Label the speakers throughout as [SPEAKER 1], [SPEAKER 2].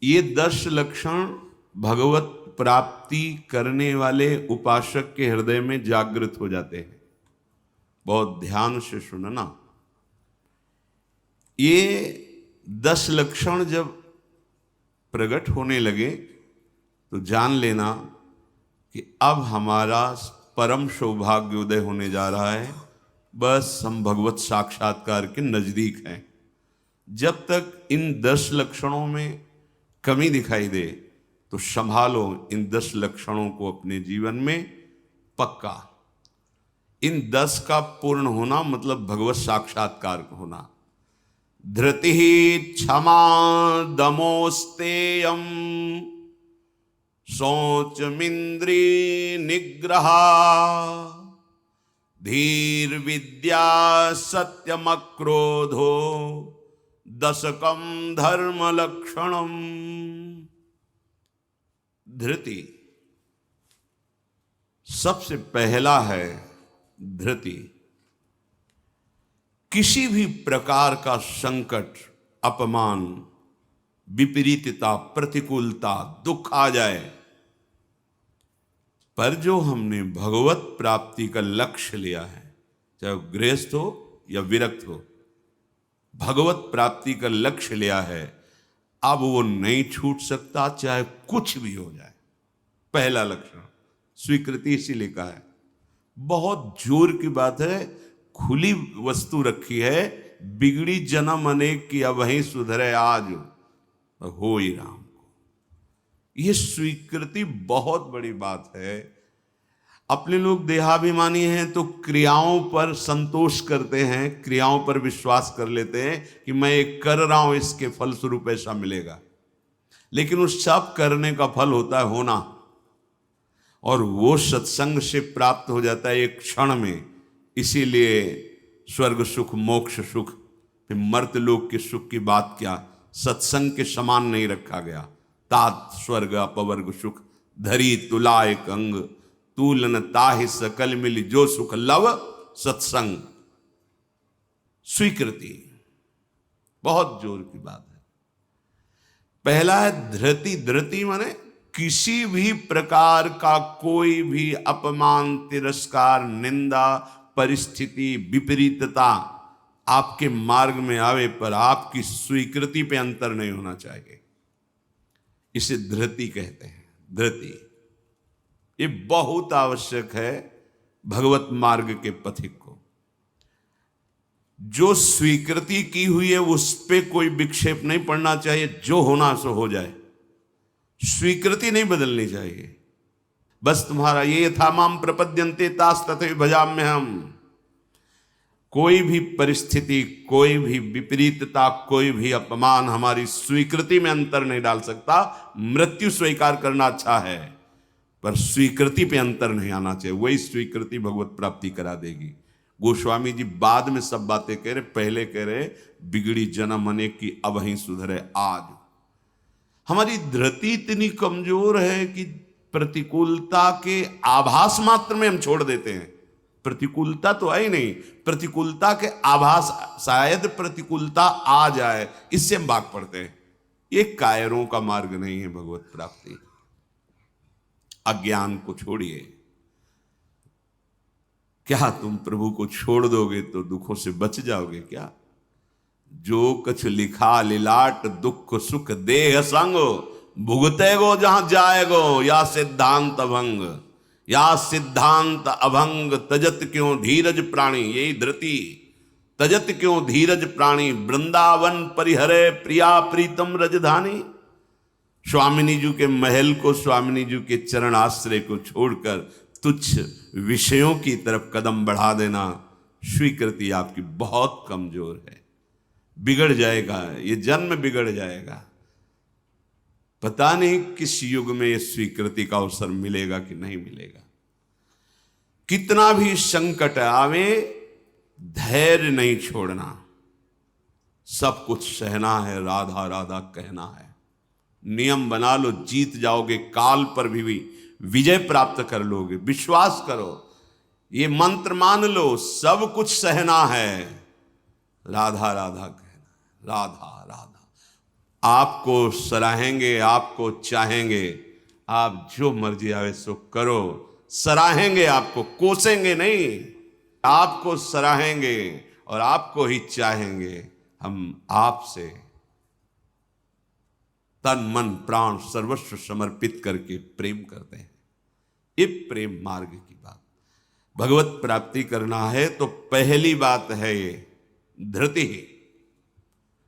[SPEAKER 1] ये 10 लक्षण भगवत प्राप्ति करने वाले उपासक के हृदय में जागृत हो जाते हैं। बहुत ध्यान से सुनना। ये 10 लक्षण जब प्रकट होने लगे तो जान लेना कि अब हमारा परम सौभाग्य उदय होने जा रहा है। बस हम भगवत साक्षात्कार के नजदीक हैं। जब तक इन 10 लक्षणों में कमी दिखाई दे तो संभालो इन 10 लक्षणों को अपने जीवन में पक्का। इन 10 का पूर्ण होना मतलब भगवत साक्षात्कार होना। धृति क्षमा दमोस्तेयम शौचमिंद्री निग्रहा धीर विद्या सत्यमक्रोधो दशकम धर्म लक्षणम। धृति सबसे पहला है। धृति किसी भी प्रकार का संकट, अपमान, विपरीतता, प्रतिकूलता, दुख आ जाए, पर जो हमने भगवत प्राप्ति का लक्ष्य लिया है, चाहे गृहस्थ हो या विरक्त हो, भगवत प्राप्ति का लक्ष्य लिया है, अब वो नहीं छूट सकता, चाहे कुछ भी हो जाए। पहला लक्षण स्वीकृति इसीलिए कहा है। बहुत जोर की बात है। खुली वस्तु रखी है, बिगड़ी जन्म अनेक की अब वहीं सुधरे आज हो ही राम को। यह स्वीकृति बहुत बड़ी बात है। अपने लोग देहाभिमानी हैं तो क्रियाओं पर संतोष करते हैं, क्रियाओं पर विश्वास कर लेते हैं कि मैं एक कर रहा हूं, इसके फलस्वरूप ऐसा मिलेगा। लेकिन उस सब करने का फल होता है होना, और वो सत्संग से प्राप्त हो जाता है एक क्षण में। इसीलिए स्वर्ग सुख, मोक्ष सुख, फिर मर्त्यलोक के सुख की बात क्या, सत्संग के समान नहीं रखा गया। तात स्वर्ग अपवर्ग सुख धरी तुला एक अंग तूलन ताहि सकल मिली जो सुख लव सत्संग। स्वीकृति बहुत जोर की बात है। पहला है धृति। धृति माने किसी भी प्रकार का कोई भी अपमान, तिरस्कार, निंदा, परिस्थिति, विपरीतता आपके मार्ग में आवे पर आपकी स्वीकृति पे अंतर नहीं होना चाहिए। इसे धृति कहते हैं। धृति ये बहुत आवश्यक है भगवत मार्ग के पथिक को। जो स्वीकृति की हुई है उस पे कोई विक्षेप नहीं पड़ना चाहिए। जो होना सो हो जाए, स्वीकृति नहीं बदलनी चाहिए। बस तुम्हारा ये था माम प्रपद्यन्ते तास तथे भजाम्य हम। कोई भी परिस्थिति, कोई भी विपरीतता, कोई भी अपमान हमारी स्वीकृति में अंतर नहीं डाल सकता। मृत्यु स्वीकार करना अच्छा है, पर स्वीकृति पे अंतर नहीं आना चाहिए। वही स्वीकृति भगवत प्राप्ति करा देगी। गोस्वामी जी बाद में सब बातें कह रहे, पहले कह रहे बिगड़ी जन्म अनेक की अब ही सुधरे आज। हमारी धृति इतनी कमजोर है कि प्रतिकूलता के आभास मात्र में हम छोड़ देते हैं। प्रतिकूलता तो है ही नहीं, प्रतिकूलता के आभास, शायद प्रतिकूलता आ जाए, इससे हम भाग पड़ते हैं। ये कायरों का मार्ग नहीं है भगवत प्राप्ति। अज्ञान को छोड़िए। क्या तुम प्रभु को छोड़ दोगे तो दुखों से बच जाओगे क्या? जो कछ लिखा लिलाट दुख सुख देह संग भुगते गो जहां जाएगो या सिद्धांत अभंग। या सिद्धांत अभंग तजत क्यों धीरज प्राणी। यही धृति। तजत क्यों धीरज प्राणी वृंदावन परिहरे प्रिया प्रीतम रजधानी। स्वामिनी जी के महल को, स्वामिनी जी के चरण आश्रय को छोड़कर तुच्छ विषयों की तरफ कदम बढ़ा देना, स्वीकृति आपकी बहुत कमजोर है। बिगड़ जाएगा, ये जन्म बिगड़ जाएगा। पता नहीं किस युग में ये स्वीकृति का अवसर मिलेगा कि नहीं मिलेगा। कितना भी संकट आवे, धैर्य नहीं छोड़ना। सब कुछ सहना है, राधा राधा कहना है। नियम बना लो, जीत जाओगे। काल पर भी विजय प्राप्त कर लोगे। विश्वास करो, ये मंत्र मान लो, सब कुछ सहना है, राधा राधा कहना, राधा राधा। आपको सराहेंगे, आपको चाहेंगे, आप जो मर्जी आवे सो करो, सराहेंगे आपको, कोसेंगे नहीं, आपको सराहेंगे और आपको ही चाहेंगे। हम आपसे तन मन प्राण सर्वस्व समर्पित करके प्रेम करते हैं। ये प्रेम मार्ग की बात। भगवत प्राप्ति करना है तो पहली बात है ये धृति,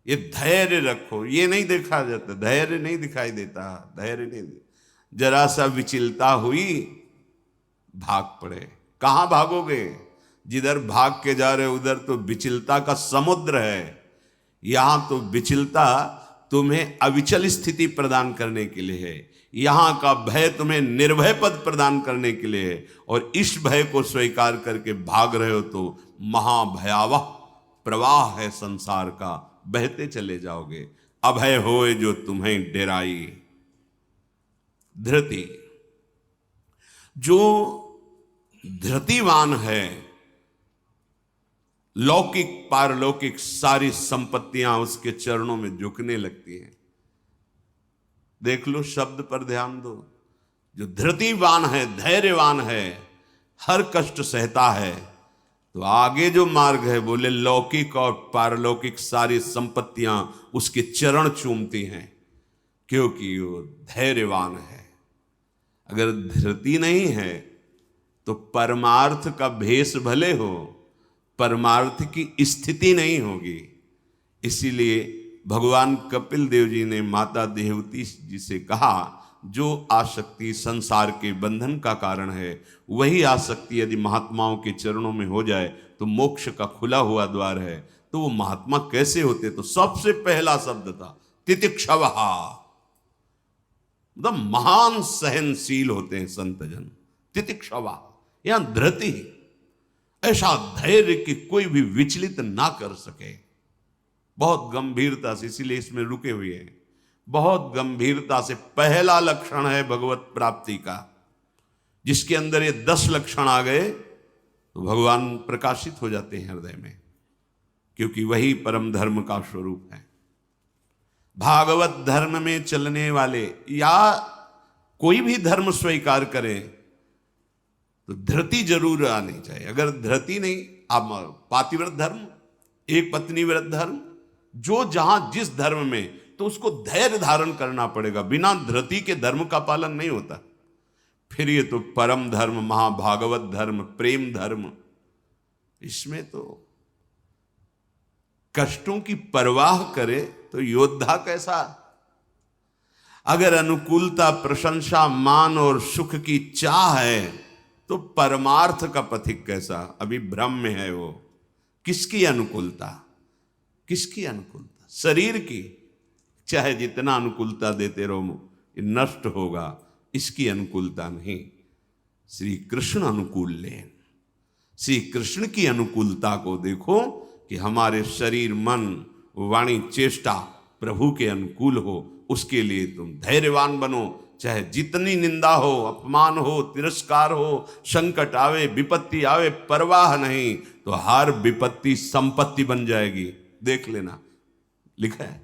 [SPEAKER 1] ये धैर्य रखो। ये नहीं देखा जाता, धैर्य नहीं दिखाई देता, धैर्य नहीं, जरा सा विचलता हुई भाग पड़े। कहां भागोगे? जिधर भाग के जा रहे उधर तो विचलता का समुद्र है। यहां तो विचलता तुम्हें अविचल स्थिति प्रदान करने के लिए है, यहां का भय तुम्हें निर्भय पद प्रदान करने के लिए है। और इस भय को स्वीकार करके भाग रहे हो तो महाभयावह प्रवाह है संसार का, बहते चले जाओगे। अभय होए जो तुम्हें डेराई। धृति, जो धृतिवान है, लौकिक पारलौकिक सारी संपत्तियां उसके चरणों में झुकने लगती हैं। देख लो, शब्द पर ध्यान दो। जो धृतिवान है, धैर्यवान है, हर कष्ट सहता है, तो आगे जो मार्ग है बोले लौकिक और पारलौकिक सारी संपत्तियां उसके चरण चूमती हैं, क्योंकि वो धैर्यवान है। अगर धृति नहीं है तो परमार्थ का भेष भले हो, परमार्थ की स्थिति नहीं होगी। इसीलिए भगवान कपिल देव जी ने माता देवहूति जी से कहा, जो आसक्ति संसार के बंधन का कारण है, वही आसक्ति यदि महात्माओं के चरणों में हो जाए तो मोक्ष का खुला हुआ द्वार है। तो वो महात्मा कैसे होते? तो सबसे पहला शब्द था तितिक्षवः, मतलब महान सहनशील होते हैं संत जन। तितिक्षवः, यहां धृति, ऐसा धैर्य कि कोई भी विचलित ना कर सके। बहुत गंभीरता से, इसीलिए इसमें रुके हुए हैं, बहुत गंभीरता से। पहला लक्षण है भगवत प्राप्ति का। जिसके अंदर ये 10 लक्षण आ गए तो भगवान प्रकाशित हो जाते हैं हृदय में, क्योंकि वही परम धर्म का स्वरूप है। भागवत धर्म में चलने वाले या कोई भी धर्म स्वीकार करें तो धृति जरूर आनी चाहिए। अगर धृति नहीं, आप पातिव्रत धर्म, एक पत्नी व्रत धर्म, जो जहां जिस धर्म में, तो उसको धैर्य धारण करना पड़ेगा। बिना धृति के धर्म का पालन नहीं होता। फिर ये तो परम धर्म, महाभागवत धर्म, प्रेम धर्म, इसमें तो कष्टों की परवाह करे तो योद्धा कैसा। अगर अनुकूलता, प्रशंसा, मान और सुख की चाह है तो परमार्थ का पथिक कैसा। अभी भ्रम में है वो। किसकी अनुकूलता? किसकी अनुकूलता? शरीर की। चाहे जितना अनुकूलता देते रहो, ये नष्ट होगा। इसकी अनुकूलता नहीं। श्री कृष्ण अनुकूल लें। श्री कृष्ण की अनुकूलता को देखो कि हमारे शरीर, मन, वाणी, चेष्टा प्रभु के अनुकूल हो। उसके लिए तुम धैर्यवान बनो। चाहे जितनी निंदा हो, अपमान हो, तिरस्कार हो, संकट आवे, विपत्ति आवे, परवाह नहीं। तो हर विपत्ति संपत्ति बन जाएगी। देख लेना, लिखा है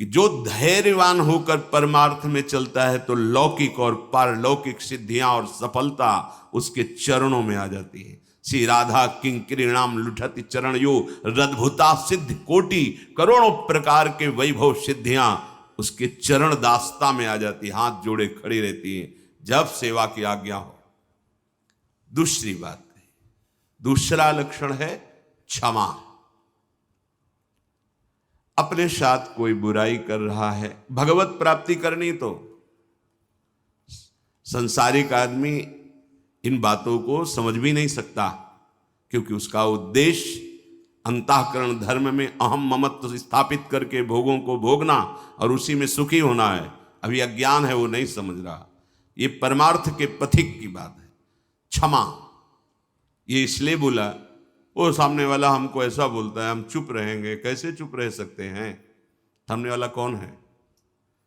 [SPEAKER 1] कि जो धैर्यवान होकर परमार्थ में चलता है तो लौकिक और पारलौकिक सिद्धियां और सफलता उसके चरणों में आ जाती है। श्री राधा किंकरीणाम लुठति चरण यो रद्भुता सिद्ध कोटि, करोड़ों प्रकार के वैभव सिद्धियां उसके चरण दास्ता में आ जाती, हाथ जोड़े खड़ी रहती हैं जब सेवा की आज्ञा हो। दूसरी बात है, दूसरा लक्षण है क्षमा। अपने साथ कोई बुराई कर रहा है, भगवत प्राप्ति करनी तो संसारिक आदमी इन बातों को समझ भी नहीं सकता, क्योंकि उसका उद्देश्य अंतःकरण धर्म में अहम ममत्व स्थापित करके भोगों को भोगना और उसी में सुखी होना है। अभी अज्ञान है, वो नहीं समझ रहा। ये परमार्थ के पथिक की बात है। क्षमा, ये इसलिए बोला, वो सामने वाला हमको ऐसा बोलता है, हम चुप रहेंगे। कैसे चुप रह सकते हैं? सामने वाला कौन है?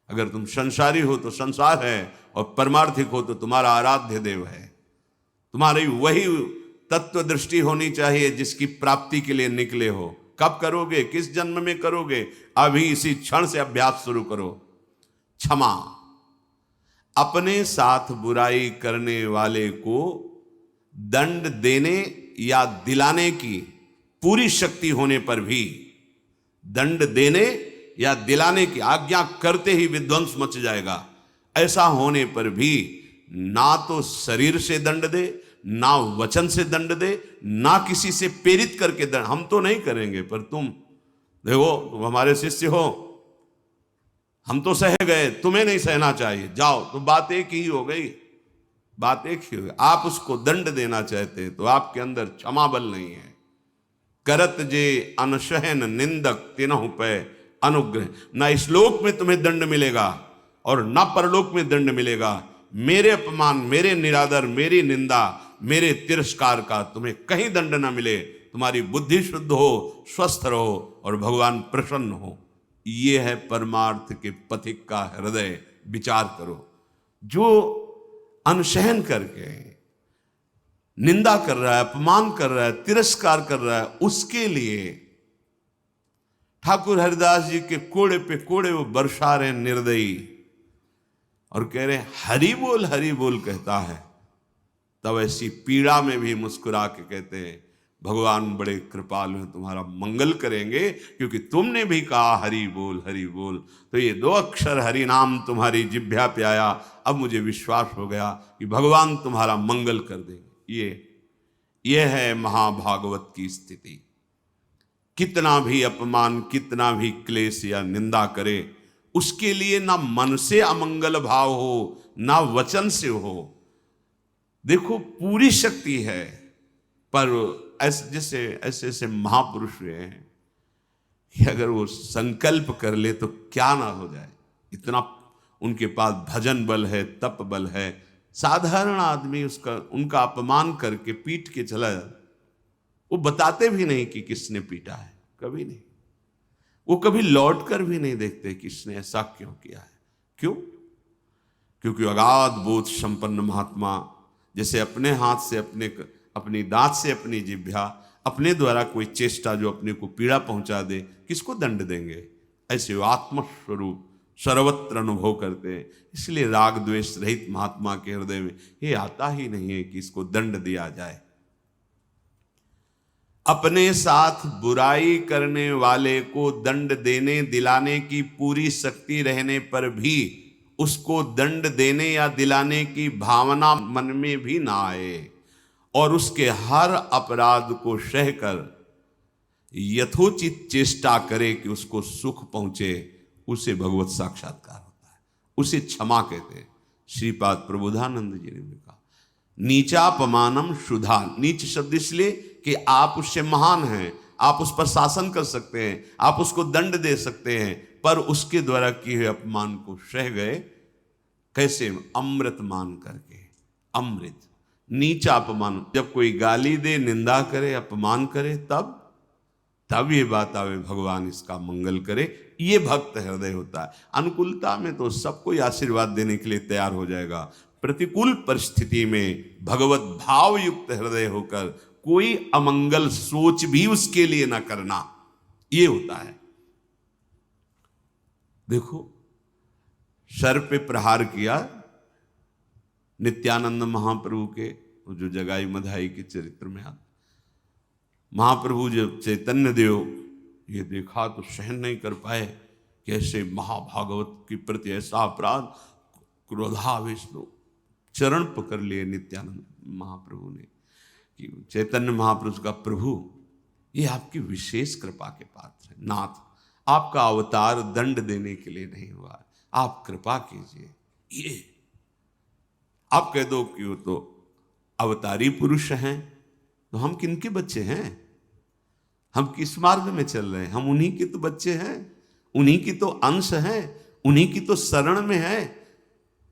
[SPEAKER 1] अगर तुम संसारी हो तो संसार है, और परमार्थिक हो तो तुम्हारा आराध्य देव है। तुम्हारी वही तत्व दृष्टि होनी चाहिए जिसकी प्राप्ति के लिए निकले हो। कब करोगे, किस जन्म में करोगे? अभी इसी क्षण से अभ्यास शुरू करो। क्षमा, अपने साथ बुराई करने वाले को दंड देने या दिलाने की पूरी शक्ति होने पर भी, दंड देने या दिलाने की आज्ञा करते ही विध्वंस मच जाएगा, ऐसा होने पर भी ना तो शरीर से दंड दे, ना वचन से दंड दे, ना किसी से प्रेरित करके दंड। हम तो नहीं करेंगे, पर तुम देखो, तुम हमारे शिष्य हो, हम तो सह गए, तुम्हें नहीं सहना चाहिए, जाओ। तो बात एक ही हो गई, बात एक ही हो गई। आप उसको दंड देना चाहते तो आपके अंदर क्षमा बल नहीं है। करत जे अनशहन निंदक तिनहु पे अनुग्रह। ना इस लोक में तुम्हें दंड मिलेगा और ना परलोक में दंड मिलेगा। मेरे अपमान, मेरे निरादर, मेरी निंदा, मेरे तिरस्कार का तुम्हें कहीं दंड ना मिले। तुम्हारी बुद्धि शुद्ध हो, स्वस्थ रहो और भगवान प्रसन्न हो। ये है परमार्थ के पथिक का हृदय। विचार करो, जो अनशहन करके निंदा कर रहा है, अपमान कर रहा है, तिरस्कार कर रहा है, उसके लिए ठाकुर हरिदास जी के कोड़े पे कोड़े वो बरसा रहे निर्दयी और कह रहे हरि बोल कहता है। तब ऐसी पीड़ा में भी मुस्कुरा के कहते हैं भगवान बड़े कृपालु हैं, तुम्हारा मंगल करेंगे, क्योंकि तुमने भी कहा हरि बोल। तो ये 2 अक्षर हरि नाम तुम्हारी जिह्वा पे आया। अब मुझे विश्वास हो गया कि भगवान तुम्हारा मंगल कर देंगे। ये है महाभागवत की स्थिति। कितना भी अपमान, कितना भी क्लेश या निंदा करे, उसके लिए ना मन से अमंगल भाव हो, ना वचन से हो। देखो, पूरी शक्ति है, पर ऐसे महापुरुष हुए हैं कि अगर वो संकल्प कर ले तो क्या ना हो जाए। इतना उनके पास भजन बल है, तप बल है। साधारण आदमी उनका अपमान करके पीट के चला जाता, वो बताते भी नहीं कि किसने पीटा है, कभी नहीं। वो कभी लौट कर भी नहीं देखते किसने ऐसा क्यों किया है। क्यों? क्योंकि अगाध बोध संपन्न महात्मा जैसे अपने हाथ से, अपनी दांत से अपनी जिह्वा, अपने द्वारा कोई चेष्टा जो अपने को पीड़ा पहुंचा दे, किसको दंड देंगे? ऐसे वो आत्मस्वरूप सर्वत्र अनुभव करते हैं। इसलिए राग द्वेष रहित महात्मा के हृदय में ये आता ही नहीं है कि इसको दंड दिया जाए। अपने साथ बुराई करने वाले को दंड देने दिलाने की पूरी शक्ति रहने पर भी उसको दंड देने या दिलाने की भावना मन में भी ना आए और उसके हर अपराध को सहकर यथोचित चेष्टा करे कि उसको सुख पहुंचे, उसे भगवत साक्षात्कार होता है। उसे क्षमा कहते हैं। श्रीपाद प्रबोधानंद जी ने भी कहा, नीचापमानम शुद्धा। नीच शब्द इसलिए कि आप उससे महान हैं, आप उस पर शासन कर सकते हैं, आप उसको दंड दे सकते हैं, पर उसके द्वारा किए हुए अपमान को सह गए। कैसे? अमृत मान करके। अमृत, नीचा अपमान। जब कोई गाली दे, निंदा करे, अपमान करे, तब ये बात आवे भगवान इसका मंगल करे। ये भक्त हृदय होता है। अनुकूलता में तो सबको आशीर्वाद देने के लिए तैयार हो जाएगा। प्रतिकूल परिस्थिति में भगवत भाव युक्त हृदय होकर कोई अमंगल सोच भी उसके लिए ना करना, ये होता है। देखो, सर पे प्रहार किया नित्यानंद महाप्रभु के, जो जगाई मधाई के चरित्र में आता। महाप्रभु जब चैतन्य देव ये देखा तो सहन नहीं कर पाए कि ऐसे महाभागवत के प्रति ऐसा अपराध। क्रोधावेश तो चरण पकड़ लिए नित्यानंद महाप्रभु ने कि चैतन्य महाप्रभु का, प्रभु ये आपकी विशेष कृपा के पात्र है। नाथ, आपका अवतार दंड देने के लिए नहीं हुआ, आप कृपा कीजिए। ये आप कह दो कि वो तो अवतारी पुरुष हैं, तो हम किनके बच्चे हैं? हम किस मार्ग में चल रहे हैं? हम उन्हीं के तो बच्चे हैं, उन्हीं की तो अंश हैं, उन्हीं की तो शरण में है।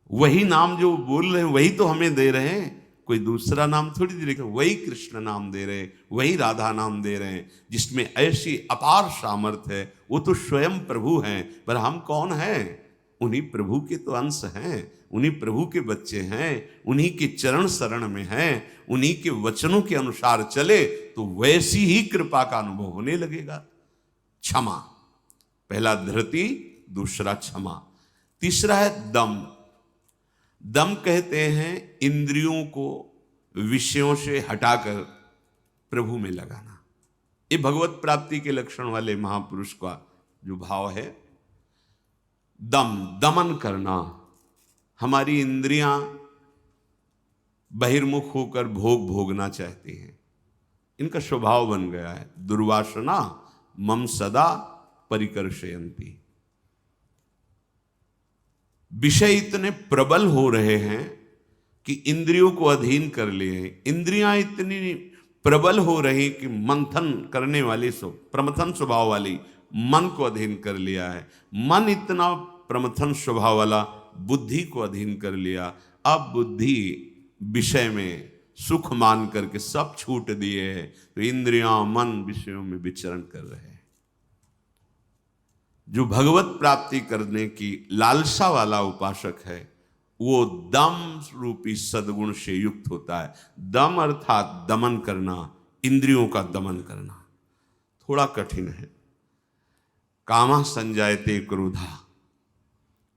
[SPEAKER 1] वही नाम जो बोल रहे हैं वही तो हमें दे रहे हैं। कोई दूसरा नाम थोड़ी दे रहे, वही कृष्ण नाम दे रहे, वही राधा नाम दे रहे हैं, जिसमें ऐसी अपार सामर्थ्य है। वो तो स्वयं प्रभु हैं, पर हम कौन हैं? उन्हीं प्रभु के तो अंश हैं, उन्हीं प्रभु के बच्चे हैं, उन्हीं के चरण शरण में हैं। उन्हीं के वचनों के अनुसार चले तो वैसी ही कृपा का अनुभव होने लगेगा। क्षमा। पहला धृति, दूसरा क्षमा। तीसरा है दम। दम कहते हैं इंद्रियों को विषयों से हटाकर प्रभु में लगाना। ये भगवत प्राप्ति के लक्षण वाले महापुरुष का जो भाव है। दम, दमन करना। हमारी इंद्रियां बहिर्मुख होकर भोग भोगना चाहती हैं, इनका स्वभाव बन गया है। दुर्वासना मम सदा परिकर्षयन्ति। विषय इतने प्रबल हो रहे हैं कि इंद्रियों को अधीन कर लिए हैं। इंद्रियां इतनी प्रबल हो रही कि मंथन करने वाली प्रमथन स्वभाव वाली मन को अधीन कर लिया है। मन इतना प्रमथन स्वभाव वाला बुद्धि को अधीन कर लिया। अब बुद्धि विषय में सुख मान करके सब छूट दिए हैं, तो इंद्रियां मन विषयों में विचरण कर रहे हैं। जो भगवत प्राप्ति करने की लालसा वाला उपासक है, वो दम रूपी सद्गुण से युक्त होता है। दम अर्थात दमन करना, इंद्रियों का दमन करना। थोड़ा कठिन है। कामा संजायते क्रोधा,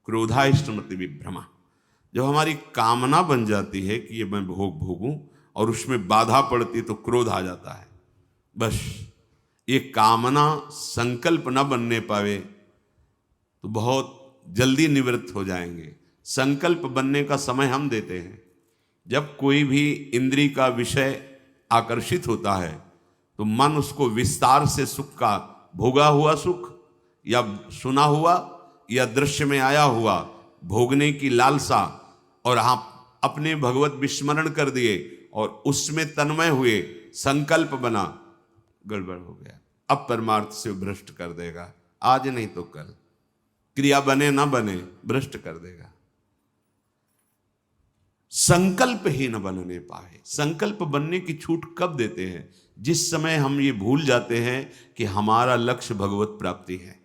[SPEAKER 1] क्रोधा स्मृति विभ्रमा। जब हमारी कामना बन जाती है कि ये मैं भोग भोगूं और उसमें बाधा पड़ती तो क्रोध आ जाता है। बस ये कामना संकल्प न बनने पावे तो बहुत जल्दी निवृत्त हो जाएंगे। संकल्प बनने का समय हम देते हैं। जब कोई भी इंद्री का विषय आकर्षित होता है तो मन उसको विस्तार से सुख का, भोगा हुआ सुख या सुना हुआ या दृश्य में आया हुआ भोगने की लालसा, और आप अपने भगवत विस्मरण कर दिए और उसमें तन्मय हुए, संकल्प बना, गड़बड़ हो गया। अब परमार्थ से भ्रष्ट कर देगा। आज नहीं तो कल, क्रिया बने ना बने, भ्रष्ट कर देगा। संकल्प ही न बनने पाए। संकल्प बनने की छूट कब देते हैं? जिस समय हम ये भूल जाते हैं कि हमारा लक्ष्य भगवत प्राप्ति है।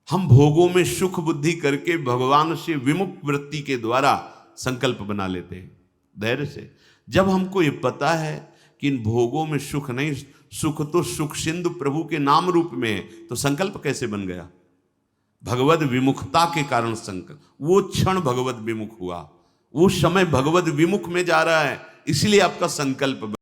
[SPEAKER 1] हम भोगों में सुख बुद्धि करके भगवान से विमुख वृत्ति के द्वारा संकल्प बना लेते हैं धैर्य से। जब हमको ये पता है कि इन भोगों में सुख नहीं, सुख तो सुख सिंधु प्रभु के नाम रूप में है, तो संकल्प कैसे बन गया? भगवत विमुखता के कारण संकल्प। वो क्षण भगवत विमुख हुआ, वो समय भगवत विमुख में जा रहा है, इसलिए आपका संकल्प